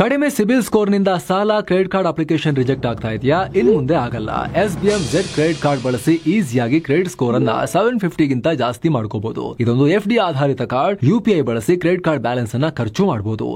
ಕಡಿಮೆ ಸಿಬಿಲ್ ಸ್ಕೋರ್ ನಿಂದ ಸಾಲ ಕ್ರೆಡಿಟ್ ಕಾರ್ಡ್ ಅಪ್ಲಿಕೇಶನ್ ರಿಜೆಕ್ಟ್ ಆಗ್ತಾ ಇದೆಯಾ? ಇನ್ನು ಮುಂದೆ ಆಗಲ್ಲ. SBM Z ಕ್ರೆಡಿಟ್ ಕಾರ್ಡ್ ಬಳಸಿ ಈಸಿಯಾಗಿ ಕ್ರೆಡಿಟ್ ಸ್ಕೋರ್ ಅನ್ನ 750 ಗಿಂತ ಜಾಸ್ತಿ ಮಾಡ್ಕೋಬಹುದು. ಇದೊಂದು FD ಆಧಾರಿತ ಕಾರ್ಡ್. UPI ಬಳಸಿ ಕ್ರೆಡಿಟ್ ಕಾರ್ಡ್ ಬ್ಯಾಲೆನ್ಸ್ ಅನ್ನ ಖರ್ಚು ಮಾಡಬಹುದು.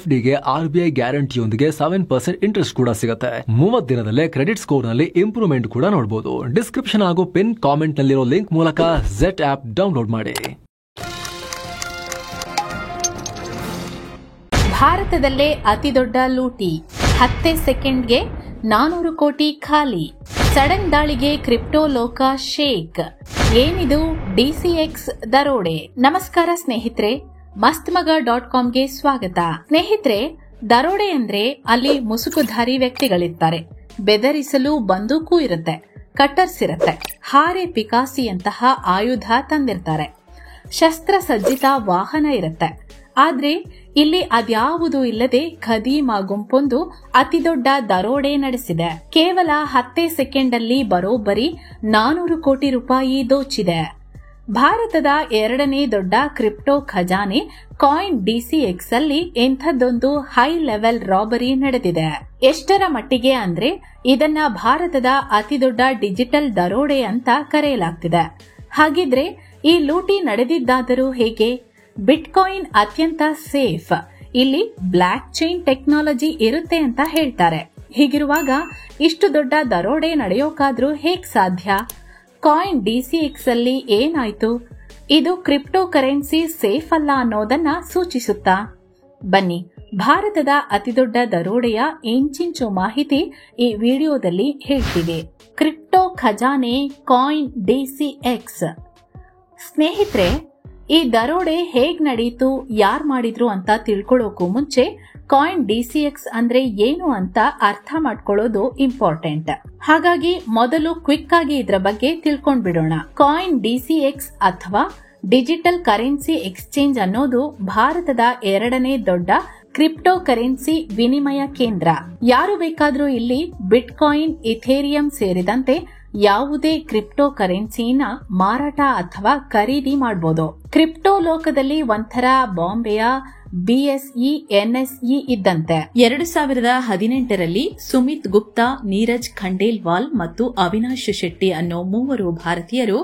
FD ಗೆ RBI ಗ್ಯಾರಂಟಿಯೊಂದಿಗೆ 7% ಇಂಟ್ರೆಸ್ಟ್ ಕೂಡ ಸಿಗುತ್ತೆ. 30 ದಿನದಲ್ಲೇ ಕ್ರೆಡಿಟ್ ಸ್ಕೋರ್ ನಲ್ಲಿ ಇಂಪ್ರೂವ್ಮೆಂಟ್ ಕೂಡ ನೋಡಬಹುದು. ಡಿಸ್ಕ್ರಿಪ್ಷನ್ ಹಾಗೂ ಪಿನ್ ಕಾಮೆಂಟ್ ನಲ್ಲಿರೋ ಲಿಂಕ್ ಮೂಲಕ Z ಆಪ್ ಡೌನ್ಲೋಡ್ ಮಾಡಿ. ಭಾರತದಲ್ಲೇ ಅತಿದೊಡ್ಡ ಲೂಟಿ, 10 ಸೆಕೆಂಡ್ಗೆ 400 ಕೋಟಿ ಖಾಲಿ. ಸಡನ್ ದಾಳಿಗೆ ಕ್ರಿಪ್ಟೋ ಲೋಕ ಶೇಕ್. ಏನಿದು DCX ದರೋಡೆ? ನಮಸ್ಕಾರ ಸ್ನೇಹಿತರೆ, ಮಸ್ತ್ಮಗ.comಗೆ ಸ್ವಾಗತ. ಸ್ನೇಹಿತರೆ, ದರೋಡೆ ಅಂದ್ರೆ ಅಲ್ಲಿ ಮುಸುಕುಧಾರಿ ವ್ಯಕ್ತಿಗಳಿರ್ತಾರೆ. ಬೆದರಿಸಲು ಬಂದೂಕು ಇರುತ್ತೆ, ಕಟ್ಟರ್ಸ್ ಇರುತ್ತೆ, ಹಾರೆ ಪಿಕಾಸಿಯಂತಹ ಆಯುಧ ತಂದಿರ್ತಾರೆ, ಶಸ್ತ್ರಸಜ್ಜಿತ ವಾಹನ ಇರುತ್ತೆ. ಆದ್ರೆ ಇಲ್ಲಿ ಅದ್ಯಾವುದೂ ಇಲ್ಲದೆ ಖದೀಮ ಗುಂಪೊಂದು ಅತಿದೊಡ್ಡ ದರೋಡೆ ನಡೆಸಿದೆ. ಕೇವಲ 10 ಸೆಕೆಂಡ್ ಅಲ್ಲಿ ಬರೋಬ್ಬರಿ 400 ಕೋಟಿ ರೂಪಾಯಿ ದೋಚಿದೆ. ಭಾರತದ 2ನೇ ದೊಡ್ಡ ಕ್ರಿಪ್ಟೋ ಖಜಾನೆ ಕಾಯಿನ್ DCX ಅಲ್ಲಿ ಇಂಥದ್ದೊಂದು ಹೈ ಲೆವೆಲ್ ರಾಬರಿ ನಡೆದಿದೆ. ಎಷ್ಟರ ಮಟ್ಟಿಗೆ ಅಂದ್ರೆ ಇದನ್ನ ಭಾರತದ ಅತಿದೊಡ್ಡ ಡಿಜಿಟಲ್ ದರೋಡೆ ಅಂತ ಕರೆಯಲಾಗ್ತಿದೆ. ಹಾಗಿದ್ರೆ ಈ ಲೂಟಿ ನಡೆದಿದ್ದಾದರೂ ಹೇಗೆ? ಬಿಟ್ಕಾಯಿನ್ ಅತ್ಯಂತ ಸೇಫ್, ಇಲ್ಲಿ ಬ್ಲಾಕ್ ಚೈನ್ ಟೆಕ್ನಾಲಜಿ ಇರುತ್ತೆ ಅಂತ ಹೇಳ್ತಾರೆ. ಹೀಗಿರುವಾಗ ಇಷ್ಟು ದೊಡ್ಡ ದರೋಡೆ ನಡೆಯೋಕಾದ್ರೂ ಹೇಗ್ ಸಾಧ್ಯ? ಕಾಯಿನ್ DCX ಅಲ್ಲಿ ಏನಾಯ್ತು? ಇದು ಕ್ರಿಪ್ಟೋ ಕರೆನ್ಸಿ ಸೇಫ್ ಅಲ್ಲ ಅನ್ನೋದನ್ನ ಸೂಚಿಸುತ್ತಾ? ಬನ್ನಿ, ಭಾರತದ ಅತಿದೊಡ್ಡ ದರೋಡೆಯ ಇಂಚಿಂಚು ಮಾಹಿತಿ ಈ ವಿಡಿಯೋದಲ್ಲಿ ಹೇಳ್ತೀವಿ. ಕ್ರಿಪ್ಟೋ ಖಜಾನೆ ಕಾಯಿನ್ DCX. ಸ್ನೇಹಿತರೆ, ಈ ದರೋಡೆ ಹೇಗ್ ನಡೀತು, ಯಾರ್ ಮಾಡಿದ್ರು ಅಂತ ತಿಳ್ಕೊಳ್ಳೋಕು ಮುಂಚೆ ಕಾಯಿನ್ DCX ಅಂದ್ರೆ ಏನು ಅಂತ ಅರ್ಥ ಮಾಡ್ಕೊಳ್ಳೋದು ಇಂಪಾರ್ಟೆಂಟ್. ಹಾಗಾಗಿ ಮೊದಲು ಕ್ವಿಕ್ ಆಗಿ ಇದ್ರ ಬಗ್ಗೆ ತಿಳ್ಕೊಂಡ್ಬಿಡೋಣ. ಕಾಯಿನ್ DCX ಅಥವಾ ಡಿಜಿಟಲ್ ಕರೆನ್ಸಿ ಎಕ್ಸ್ಚೇಂಜ್ ಅನ್ನೋದು ಭಾರತದ 2ನೇ ದೊಡ್ಡ ಕ್ರಿಪ್ಟೋ ಕರೆನ್ಸಿ ವಿನಿಮಯ ಕೇಂದ್ರ. ಯಾರು ಬೇಕಾದ್ರೂ ಇಲ್ಲಿ ಬಿಟ್ಕಾಯಿನ್, ಇಥೇರಿಯಂ ಸೇರಿದಂತೆ ಯಾವುದೇ ಕ್ರಿಪ್ಟೋ ಕರೆನ್ಸಿನ ಮಾರಾಟ ಅಥವಾ ಖರೀದಿ ಮಾಡಬಹುದು. ಕ್ರಿಪ್ಟೋ ಲೋಕದಲ್ಲಿ ಒಂಥರ ಬಾಂಬೆಯ BSE NSE ಇದ್ದಂತೆ. 2018ರಲ್ಲಿ ಸುಮಿತ್ ಗುಪ್ತಾ, ನೀರಜ್ ಖಂಡೇಲ್ವಾಲ್ ಮತ್ತು ಅವಿನಾಶ್ ಶೆಟ್ಟಿ ಅನ್ನೋ 3 ಭಾರತೀಯರು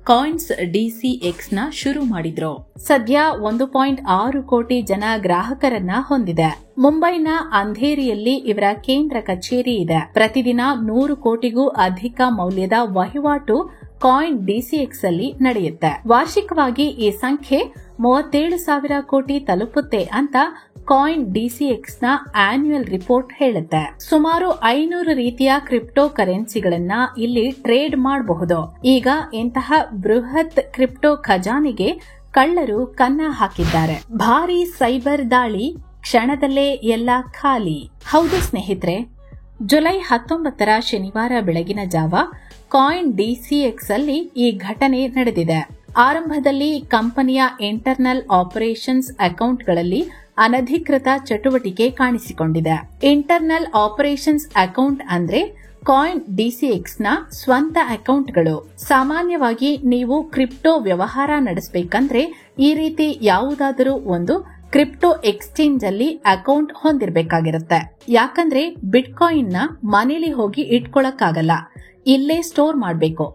ಕಾಯಿನ್ಸ್ DCX ನ ಶುರು ಮಾಡಿದ್ರು. ಸದ್ಯ 1.6 ಕೋಟಿ ಜನ ಗ್ರಾಹಕರನ್ನ ಹೊಂದಿದೆ. ಮುಂಬೈನ ಅಂಧೇರಿಯಲ್ಲಿ ಇವರ ಕೇಂದ್ರ ಕಚೇರಿ ಇದೆ. ಪ್ರತಿದಿನ 100 ಕೋಟಿಗೂ ಅಧಿಕ ಮೌಲ್ಯದ ವಹಿವಾಟು ಕಾಯಿನ್ DCX ಅಲ್ಲಿ ನಡೆಯುತ್ತೆ. ವಾರ್ಷಿಕವಾಗಿ ಈ ಸಂಖ್ಯೆ 37,000 ಕೋಟಿ ತಲುಪುತ್ತೆ ಅಂತ ಕಾಯಿನ್ DCX ನ ಆನ್ಯುಯಲ್ ರಿಪೋರ್ಟ್ ಹೇಳುತ್ತೆ. ಸುಮಾರು 500 ರೀತಿಯ ಕ್ರಿಪ್ಟೋ ಕರೆನ್ಸಿಗಳನ್ನ ಇಲ್ಲಿ ಟ್ರೇಡ್ ಮಾಡಬಹುದು. ಈಗ ಇಂತಹ ಬೃಹತ್ ಕ್ರಿಪ್ಟೋ ಖಜಾನೆಗೆ ಕಳ್ಳರು ಕನ್ನ ಹಾಕಿದ್ದಾರೆ. ಭಾರೀ ಸೈಬರ್ ದಾಳಿ, ಕ್ಷಣದಲ್ಲೇ ಎಲ್ಲ ಖಾಲಿ. ಹೌದು ಸ್ನೇಹಿತರೆ, ಜುಲೈ 19ರ ಶನಿವಾರ ಬೆಳಗಿನ ಜಾವ ಕಾಯಿನ್ DCX ಅಲ್ಲಿ ಈ ಘಟನೆ ನಡೆದಿದೆ. ಆರಂಭದಲ್ಲಿ ಕಂಪನಿಯ ಇಂಟರ್ನಲ್ ಆಪರೇಷನ್ಸ್ ಅಕೌಂಟ್ಗಳಲ್ಲಿ ಅನಧಿಕೃತ ಚಟುವಟಿಕೆ ಕಾಣಿಸಿಕೊಂಡಿದೆ. ಇಂಟರ್ನಲ್ ಆಪರೇಷನ್ಸ್ ಅಕೌಂಟ್ ಅಂದ್ರೆ ಕಾಯಿನ್ DCX ನ ಸ್ವಂತ ಅಕೌಂಟ್ಗಳು. ಸಾಮಾನ್ಯವಾಗಿ ನೀವು ಕ್ರಿಪ್ಟೋ ವ್ಯವಹಾರ ನಡೆಸಬೇಕಂದ್ರೆ ಈ ರೀತಿ ಯಾವುದಾದರೂ ಒಂದು ಕ್ರಿಪ್ಟೋ ಎಕ್ಸ್ಚೇಂಜ್ ಅಲ್ಲಿ ಅಕೌಂಟ್ ಹೊಂದಿರಬೇಕಾಗಿರುತ್ತೆ. ಯಾಕಂದ್ರೆ ಬಿಟ್ಕಾಯಿನ್ ನ ಮನೇಲಿ ಹೋಗಿ ಇಟ್ಕೊಳಕ್ಕಾಗಲ್ಲ, ಇಲ್ಲೇ ಸ್ಟೋರ್ ಮಾಡಬೇಕು.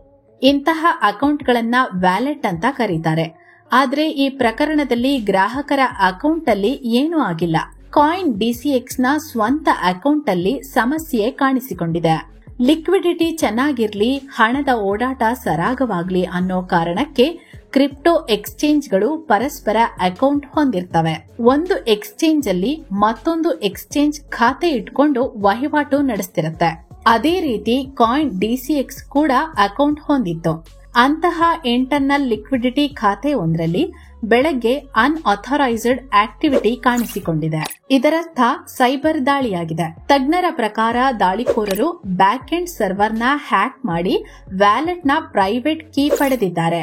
ಇಂತಹ ಅಕೌಂಟ್ಗಳನ್ನ ವ್ಯಾಲೆಟ್ ಅಂತ ಕರೀತಾರೆ. ಆದ್ರೆ ಈ ಪ್ರಕರಣದಲ್ಲಿ ಗ್ರಾಹಕರ ಅಕೌಂಟ್ ಅಲ್ಲಿ ಏನೂ ಆಗಿಲ್ಲ. ಕಾಯಿನ್ DCX ನ ಸ್ವಂತ ಅಕೌಂಟ್ ಅಲ್ಲಿ ಸಮಸ್ಯೆ ಕಾಣಿಸಿಕೊಂಡಿದೆ. ಲಿಕ್ವಿಡಿಟಿ ಚೆನ್ನಾಗಿರ್ಲಿ, ಹಣದ ಓಡಾಟ ಸರಾಗವಾಗ್ಲಿ ಅನ್ನೋ ಕಾರಣಕ್ಕೆ ಕ್ರಿಪ್ಟೋ ಎಕ್ಸ್ಚೇಂಜ್ಗಳು ಪರಸ್ಪರ ಅಕೌಂಟ್ ಹೊಂದಿರ್ತವೆ. ಒಂದು ಎಕ್ಸ್ಚೇಂಜ್ ಅಲ್ಲಿ ಮತ್ತೊಂದು ಎಕ್ಸ್ಚೇಂಜ್ ಖಾತೆ ಇಟ್ಕೊಂಡು ವಹಿವಾಟು ನಡೆಸ್ತಿರುತ್ತೆ. ಅದೇ ರೀತಿ ಕಾಯಿನ್ DCX ಕೂಡ ಅಕೌಂಟ್ ಹೊಂದಿತ್ತು. ಅಂತಹ ಇಂಟರ್ನಲ್ ಲಿಕ್ವಿಡಿಟಿ ಖಾತೆ ಒಂದರಲ್ಲಿ ಬೆಳಗ್ಗೆ ಅನ್ಆಥರೈಸ್ಡ್ ಆಕ್ಟಿವಿಟಿ ಕಾಣಿಸಿಕೊಂಡಿದೆ. ಇದರರ್ಥ ಸೈಬರ್ ದಾಳಿಯಾಗಿದೆ. ತಜ್ಞರ ಪ್ರಕಾರ ದಾಳಿಕೋರರು ಬ್ಯಾಕ್ ಎಂಡ್ ಸರ್ವರ್ ನ ಹ್ಯಾಕ್ ಮಾಡಿ ವ್ಯಾಲೆಟ್ ನ ಪ್ರೈವೇಟ್ ಕೀ ಪಡೆದಿದ್ದಾರೆ.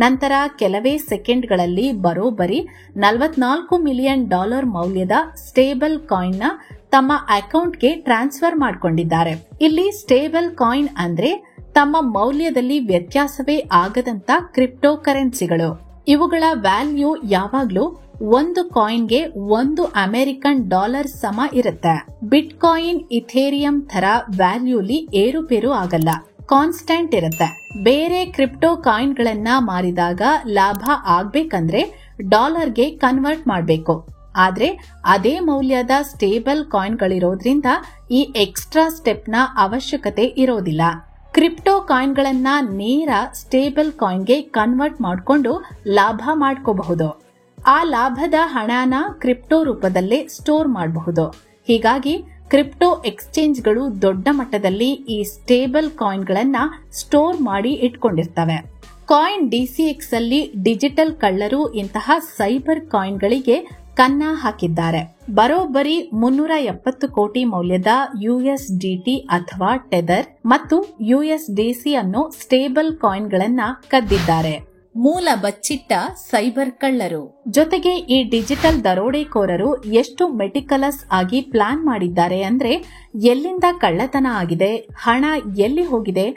ನಂತರ ಕೆಲವೇ ಸೆಕೆಂಡ್ಗಳಲ್ಲಿ ಬರೋಬ್ಬರಿ $44 ಮಿಲಿಯನ್ ಮೌಲ್ಯದ ಸ್ಟೇಬಲ್ ಕಾಯಿನ್ ನ ತಮ್ಮ ಅಕೌಂಟ್ಗೆ ಟ್ರಾನ್ಸ್ಫರ್ ಮಾಡಿಕೊಂಡಿದ್ದಾರೆ. ಇಲ್ಲಿ ಸ್ಟೇಬಲ್ ಕಾಯಿನ್ ಅಂದ್ರೆ ತಮ್ಮ ಮೌಲ್ಯದಲ್ಲಿ ವ್ಯತ್ಯಾಸವೇ ಆಗದಂತ ಕ್ರಿಪ್ಟೋ ಕರೆನ್ಸಿಗಳು. ಇವುಗಳ ವ್ಯಾಲ್ಯೂ ಯಾವಾಗ್ಲೂ ಒಂದು ಕಾಯಿನ್ಗೆ $1 ಸಮ ಇರುತ್ತೆ. ಬಿಟ್ ಕಾಯಿನ್, ಇಥೇರಿಯಂ ತರ ವ್ಯಾಲ್ಯೂಲಿ ಏರುಪೇರು ಆಗಲ್ಲ, ಕಾನ್ಸ್ಟೆಂಟ್ ಇರುತ್ತೆ. ಬೇರೆ ಕ್ರಿಪ್ಟೋ ಕಾಯಿನ್ ಗಳನ್ನ ಮಾರಿದಾಗ ಲಾಭ ಆಗ್ಬೇಕಂದ್ರೆ ಡಾಲರ್ಗೆ ಕನ್ವರ್ಟ್ ಮಾಡಬೇಕು. ಆದ್ರೆ ಅದೇ ಮೌಲ್ಯದ ಸ್ಟೇಬಲ್ ಕಾಯಿನ್ ಗಳಿರೋದ್ರಿಂದ ಈ ಎಕ್ಸ್ಟ್ರಾ ಸ್ಟೆಪ್ ನ ಅವಶ್ಯಕತೆ ಇರೋದಿಲ್ಲ. ಕ್ರಿಪ್ಟೋ ಕಾಯಿನ್ ಗಳನ್ನ ನೇರ ಸ್ಟೇಬಲ್ ಕಾಯಿನ್ಗೆ ಕನ್ವರ್ಟ್ ಮಾಡಿಕೊಂಡು ಲಾಭ ಮಾಡ್ಕೋಬಹುದು. ಆ ಲಾಭದ ಹಣನ ಕ್ರಿಪ್ಟೋ ರೂಪದಲ್ಲೇ ಸ್ಟೋರ್ ಮಾಡಬಹುದು. ಹೀಗಾಗಿ ಕ್ರಿಪ್ಟೋ ಎಕ್ಸ್ಚೇಂಜ್ಗಳು ದೊಡ್ಡ ಮಟ್ಟದಲ್ಲಿ ಈ ಸ್ಟೇಬಲ್ ಕಾಯಿನ್ ಗಳನ್ನ ಸ್ಟೋರ್ ಮಾಡಿ ಇಟ್ಕೊಂಡಿರ್ತವೆ. ಕಾಯಿನ್ DCX ಅಲ್ಲಿ ಡಿಜಿಟಲ್ ಕಳ್ಳರು ಇಂತಹ ಸೈಬರ್ ಕಾಯಿನ್ ಗಳಿಗೆ ಕನ್ನ ಹಾಕಿದ್ದಾರೆ. ಬರೋಬ್ಬರಿ 370 ಕೋಟಿ ಮೌಲ್ಯದ USDT ಅಥವಾ ಟೆದರ್ ಮತ್ತು USDC ಅನ್ನೋ ಸ್ಟೇಬಲ್ ಕಾಯಿನ್ ಗಳನ್ನ ಕದ್ದಿದ್ದಾರೆ. ಮೂಲ ಬಚ್ಚಿಟ್ಟ ಸೈಬರ್ ಕಳ್ಳರು. ಜೊತೆಗೆ ಈ ಡಿಜಿಟಲ್ ದರೋಡೆಕೋರರು ಎಷ್ಟು ಮೆಟಿಕಲಸ್ ಆಗಿ ಪ್ಲಾನ್ ಮಾಡಿದ್ದಾರೆ ಅಂದ್ರೆ ಎಲ್ಲಿಂದ ಕಳ್ಳತನ ಆಗಿದೆ, ಹಣ ಎಲ್ಲಿ ಹೋಗಿದೆ,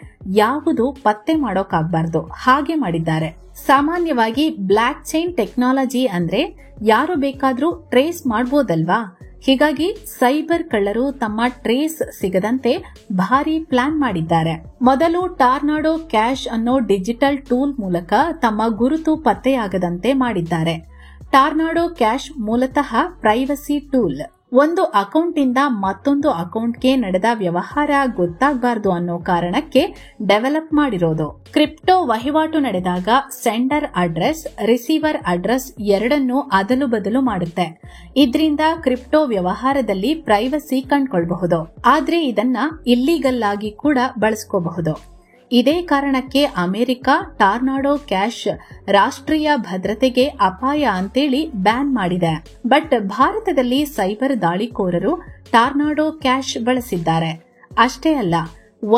ಯಾವುದು ಪತ್ತೆ ಮಾಡೋಕಾಗಬಾರ್ದು ಹಾಗೆ ಮಾಡಿದ್ದಾರೆ. ಸಾಮಾನ್ಯವಾಗಿ ಬ್ಲಾಕ್ ಚೈನ್ ಟೆಕ್ನಾಲಜಿ ಅಂದ್ರೆ ಯಾರು ಬೇಕಾದ್ರೂ ಟ್ರೇಸ್ ಮಾಡಬಹುದಲ್ವಾ? ಹೀಗಾಗಿ ಸೈಬರ್ ಕಳ್ಳರು ತಮ್ಮ ಟ್ರೇಸ್ ಸಿಗದಂತೆ ಭಾರಿ ಪ್ಲಾನ್ ಮಾಡಿದ್ದಾರೆ. ಮೊದಲು ಟಾರ್ನಾಡೋ ಕ್ಯಾಶ್ ಅನ್ನೋ ಡಿಜಿಟಲ್ ಟೂಲ್ ಮೂಲಕ ತಮ್ಮ ಗುರುತು ಪತ್ತೆಯಾಗದಂತೆ ಮಾಡಿದ್ದಾರೆ. ಟಾರ್ನಾಡೋ ಕ್ಯಾಶ್ ಮೂಲತಃ ಪ್ರೈವಸಿ ಟೂಲ್. ಒಂದು ಅಕೌಂಟ್ ಇಂದ ಮತ್ತೊಂದು ಅಕೌಂಟ್ಗೆ ನಡೆದ ವ್ಯವಹಾರ ಗೊತ್ತಾಗಬಾರದು ಅನ್ನೋ ಕಾರಣಕ್ಕೆ ಡೆವಲಪ್ ಮಾಡಿರೋದು. ಕ್ರಿಪ್ಟೋ ವಹಿವಾಟು ನಡೆದಾಗ ಸೆಂಡರ್ ಅಡ್ರೆಸ್, ರಿಸೀವರ್ ಅಡ್ರೆಸ್ ಎರಡನ್ನೂ ಅದಲು ಬದಲು ಮಾಡುತ್ತೆ. ಇದರಿಂದ ಕ್ರಿಪ್ಟೋ ವ್ಯವಹಾರದಲ್ಲಿ ಪ್ರೈವಸಿ ಕಂಡುಕೊಳ್ಳಬಹುದು. ಆದ್ರೆ ಇದನ್ನ ಇಲ್ಲೀಗಲ್ ಆಗಿ ಕೂಡ ಬಳಸ್ಕೋಬಹುದು. ಇದೇ ಕಾರಣಕ್ಕೆ ಅಮೆರಿಕ ಟಾರ್ನಾಡೋ ಕ್ಯಾಶ್ ರಾಷ್ಟ್ರೀಯ ಭದ್ರತೆಗೆ ಅಪಾಯ ಅಂತೇಳಿ ಬ್ಯಾನ್ ಮಾಡಿದೆ. ಬಟ್ ಭಾರತದಲ್ಲಿ ಸೈಬರ್ ದಾಳಿಕೋರರು ಟಾರ್ನಾಡೋ ಕ್ಯಾಶ್ ಬಳಸಿದ್ದಾರೆ. ಅಷ್ಟೇ ಅಲ್ಲ,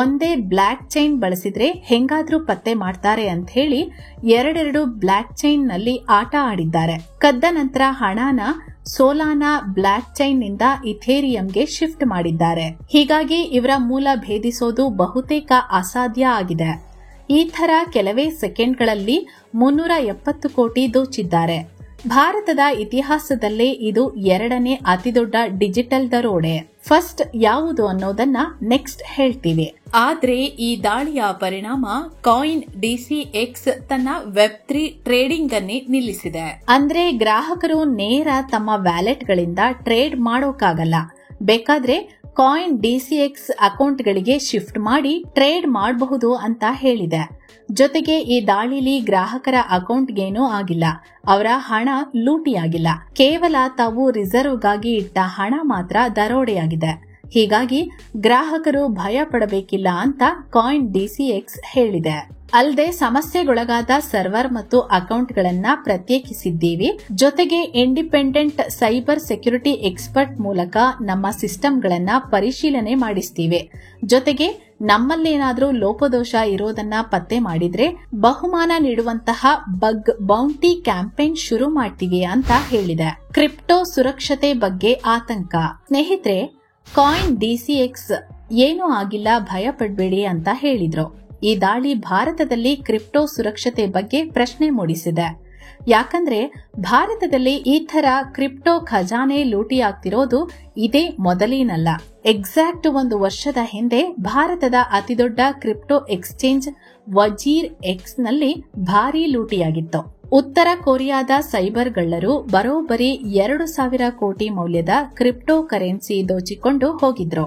ಒಂದೇ ಬ್ಲಾಕ್ ಚೈನ್ ಬಳಸಿದ್ರೆ ಹೆಂಗಾದ್ರೂ ಪತ್ತೆ ಮಾಡ್ತಾರೆ ಅಂತ ಹೇಳಿ ಎರಡೆರಡು ಬ್ಲಾಕ್ ಚೈನ್ ನಲ್ಲಿ ಆಟ ಆಡಿದ್ದಾರೆ. ಕದ್ದ ನಂತರ ಹಣನ ಸೋಲಾನಾ ಬ್ಲಾಕ್ ಚೈನ್ ನಿಂದ ಇಥೇರಿಯಂಗೆ ಶಿಫ್ಟ್ ಮಾಡಿದ್ದಾರೆ. ಹೀಗಾಗಿ ಇವರ ಮೂಲ ಭೇದಿಸೋದು ಬಹುತೇಕ ಅಸಾಧ್ಯ ಆಗಿದೆ. ಈ ತರ ಕೆಲವೇ ಸೆಕೆಂಡ್ಗಳಲ್ಲಿ 370 ಕೋಟಿ ದೋಚಿದ್ದಾರೆ. ಭಾರತದ ಇತಿಹಾಸದಲ್ಲೇ ಇದು ಎರಡನೇ ಅತಿದೊಡ್ಡ ಡಿಜಿಟಲ್ ದರೋಡೆ. ಫಸ್ಟ್ ಯಾವುದು ಅನ್ನೋದನ್ನ ನೆಕ್ಸ್ಟ್ ಹೇಳ್ತೀವಿ. ಆದ್ರೆ ಈ ದಾಳಿಯ ಪರಿಣಾಮ ಕಾಯಿನ್ DCX ತನ್ನ Web3 ಟ್ರೇಡಿಂಗ್ ಅನ್ನೇ ನಿಲ್ಲಿಸಿದೆ. ಅಂದ್ರೆ ಗ್ರಾಹಕರು ನೇರ ತಮ್ಮ ವ್ಯಾಲೆಟ್ ಗಳಿಂದ ಟ್ರೇಡ್ ಮಾಡೋಕ್ಕಾಗಲ್ಲ. ಬೇಕಾದ್ರೆ ಕಾಯಿನ್ DCX ಅಕೌಂಟ್ಗಳಿಗೆ ಶಿಫ್ಟ್ ಮಾಡಿ ಟ್ರೇಡ್ ಮಾಡಬಹುದು ಅಂತ ಹೇಳಿದೆ. ಜೊತೆಗೆ ಈ ದಾಳಿಲಿ ಗ್ರಾಹಕರ ಅಕೌಂಟ್ಗೇನೂ ಆಗಿಲ್ಲ, ಅವರ ಹಣ ಲೂಟಿಯಾಗಿಲ್ಲ. ಕೇವಲ ತಾವು ರಿಸರ್ವ್ಗಾಗಿ ಇಟ್ಟ ಹಣ ಮಾತ್ರ ದರೋಡೆಯಾಗಿದೆ. ಹೀಗಾಗಿ ಗ್ರಾಹಕರು ಭಯ ಪಡಬೇಕಿಲ್ಲ ಅಂತ ಕಾಯಿನ್ DCX ಹೇಳಿದೆ. ಅಲ್ಲದೆ ಸಮಸ್ಯೆಗೊಳಗಾದ ಸರ್ವರ್ ಮತ್ತು ಅಕೌಂಟ್ಗಳನ್ನ ಪ್ರತ್ಯೇಕಿಸಿದ್ದೀವಿ. ಜೊತೆಗೆ ಇಂಡಿಪೆಂಡೆಂಟ್ ಸೈಬರ್ ಸೆಕ್ಯೂರಿಟಿ ಎಕ್ಸ್ಪರ್ಟ್ ಮೂಲಕ ನಮ್ಮ ಸಿಸ್ಟಂಗಳನ್ನ ಪರಿಶೀಲನೆ ಮಾಡಿಸ್ತೀವಿ. ಜೊತೆಗೆ ನಮ್ಮಲ್ಲೇನಾದ್ರೂ ಲೋಪದೋಷ ಇರೋದನ್ನ ಪತ್ತೆ ಮಾಡಿದ್ರೆ ಬಹುಮಾನ ನೀಡುವಂತಹ ಬಗ್ ಬೌಂಟಿ ಕ್ಯಾಂಪೇನ್ ಶುರು ಮಾಡ್ತೀವಿ ಅಂತ ಹೇಳಿದೆ. ಕ್ರಿಪ್ಟೋ ಸುರಕ್ಷತೆ ಬಗ್ಗೆ ಆತಂಕ. ಸ್ನೇಹಿತರೆ, ಕಾಯಿನ್ DCX ಏನೂ ಆಗಿಲ್ಲ, ಭಯ ಪಡಬೇಡಿ ಅಂತ ಹೇಳಿದ್ರು. ಈ ದಾಳಿ ಭಾರತದಲ್ಲಿ ಕ್ರಿಪ್ಟೋ ಸುರಕ್ಷತೆ ಬಗ್ಗೆ ಪ್ರಶ್ನೆ ಮೂಡಿಸಿದೆ. ಯಾಕಂದ್ರೆ ಭಾರತದಲ್ಲಿ ಈ ತರ ಕ್ರಿಪ್ಟೋ ಖಜಾನೆ ಲೂಟಿ ಆಗ್ತಿರೋದು ಇದೇ ಮೊದಲಿನಲ್ಲ. ಎಕ್ಸಾಕ್ಟ್ 1 ವರ್ಷದ ಹಿಂದೆ ಭಾರತದ ಅತಿದೊಡ್ಡ ಕ್ರಿಪ್ಟೋ ಎಕ್ಸ್ಚೇಂಜ್ ವಜೀರ್ ಎಕ್ಸ್ ನಲ್ಲಿ ಭಾರೀ ಲೂಟಿಯಾಗಿತ್ತು. ಉತ್ತರ ಕೊರಿಯಾದ ಸೈಬರ್ ಗಳ್ಳರು ಬರೋಬ್ಬರಿ 2,000 ಕೋಟಿ ಮೌಲ್ಯದ ಕ್ರಿಪ್ಟೋ ಕರೆನ್ಸಿ ದೋಚಿಕೊಂಡು ಹೋಗಿದ್ರು.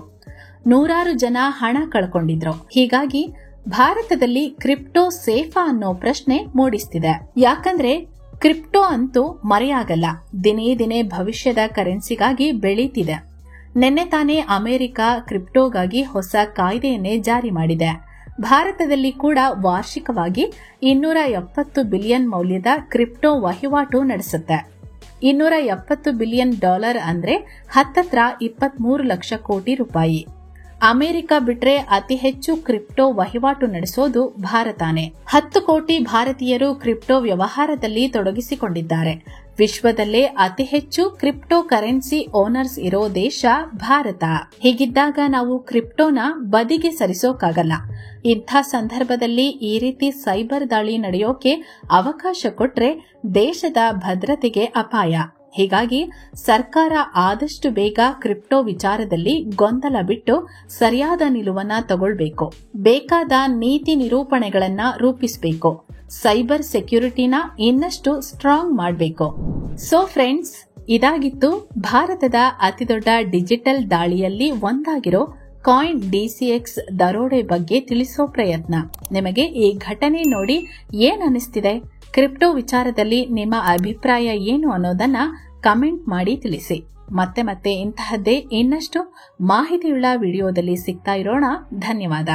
ನೂರಾರು ಜನ ಹಣ ಕಳ್ಕೊಂಡಿದ್ರು. ಹೀಗಾಗಿ ಭಾರತದಲ್ಲಿ ಕ್ರಿಪ್ಟೋ ಸೇಫಾ ಅನ್ನೋ ಪ್ರಶ್ನೆ ಮೂಡಿಸ್ತಿದೆ. ಯಾಕಂದ್ರೆ ಕ್ರಿಪ್ಟೋ ಅಂತೂ ಮರೆಯಾಗಲ್ಲ, ದಿನೇ ದಿನೇ ಭವಿಷ್ಯದ ಕರೆನ್ಸಿಗಾಗಿ ಬೆಳೀತಿದೆ. ನಿನ್ನೆ ತಾನೇ ಅಮೆರಿಕ ಕ್ರಿಪ್ಟೋಗಾಗಿ ಹೊಸ ಕಾಯ್ದೆಯನ್ನೇ ಜಾರಿ ಮಾಡಿದೆ. ಭಾರತದಲ್ಲಿ ಕೂಡ ವಾರ್ಷಿಕವಾಗಿ $270 ಬಿಲಿಯನ್ ಮೌಲ್ಯದ ಕ್ರಿಪ್ಟೋ ವಹಿವಾಟು ನಡೆಸುತ್ತೆ. $270 ಬಿಲಿಯನ್ ಅಂದ್ರೆ ಹತ್ತತ್ರ 23 ಲಕ್ಷ ಕೋಟಿ ರೂಪಾಯಿ. ಅಮೆರಿಕ ಬಿಟ್ರೆ ಅತಿ ಹೆಚ್ಚು ಕ್ರಿಪ್ಟೋ ವಹಿವಾಟು ನಡೆಸೋದು ಭಾರತನೇ. 10 ಕೋಟಿ ಭಾರತೀಯರು ಕ್ರಿಪ್ಟೋ ವ್ಯವಹಾರದಲ್ಲಿ ತೊಡಗಿಸಿಕೊಂಡಿದ್ದಾರೆ. ವಿಶ್ವದಲ್ಲೇ ಅತಿ ಹೆಚ್ಚು ಕ್ರಿಪ್ಟೋ ಕರೆನ್ಸಿ ಓನರ್ಸ್ ಇರೋ ದೇಶ ಭಾರತ. ಹೀಗಿದ್ದಾಗ ನಾವು ಕ್ರಿಪ್ಟೋನ ಬದಿಗೆ ಸರಿಸೋಕಾಗಲ್ಲ. ಇಂಥ ಸಂದರ್ಭದಲ್ಲಿ ಈ ರೀತಿ ಸೈಬರ್ ದಾಳಿ ನಡೆಯೋಕೆ ಅವಕಾಶ ಕೊಟ್ರೆ ದೇಶದ ಭದ್ರತೆಗೆ ಅಪಾಯ. ಹೀಗಾಗಿ ಸರ್ಕಾರ ಆದಷ್ಟು ಬೇಗ ಕ್ರಿಪ್ಟೋ ವಿಚಾರದಲ್ಲಿ ಗೊಂದಲ ಬಿಟ್ಟು ಸರಿಯಾದ ನಿಲುವನ್ನ ತಗೊಳ್ಬೇಕು. ಬೇಕಾದ ನೀತಿ ನಿರೂಪಣೆಗಳನ್ನ ರೂಪಿಸಬೇಕು. ಸೈಬರ್ ಸೆಕ್ಯೂರಿಟಿನ ಇನ್ನಷ್ಟು ಸ್ಟ್ರಾಂಗ್ ಮಾಡಬೇಕು. ಸೊ ಫ್ರೆಂಡ್ಸ್, ಇದಾಗಿತ್ತು ಭಾರತದ ಅತಿದೊಡ್ಡ ಡಿಜಿಟಲ್ ದಾಳಿಯಲ್ಲಿ ಒಂದಾಗಿರೋ ಕಾಯಿನ್ DCX ದರೋಡೆ ಬಗ್ಗೆ ತಿಳಿಸೋ ಪ್ರಯತ್ನ. ನಿಮಗೆ ಈ ಘಟನೆ ನೋಡಿ ಏನ್ ಅನಿಸ್ತಿದೆ? ಕ್ರಿಪ್ಟೋ ವಿಚಾರದಲ್ಲಿ ನಿಮ್ಮ ಅಭಿಪ್ರಾಯ ಏನು ಅನ್ನೋದನ್ನ ಕಮೆಂಟ್ ಮಾಡಿ ತಿಳಿಸಿ. ಮತ್ತೆ ಇಂತಹದ್ದೇ ಇನ್ನಷ್ಟು ಮಾಹಿತಿಯುಳ್ಳ ವಿಡಿಯೋದಲ್ಲಿ ಸಿಗ್ತಾ ಇರೋಣ. ಧನ್ಯವಾದ.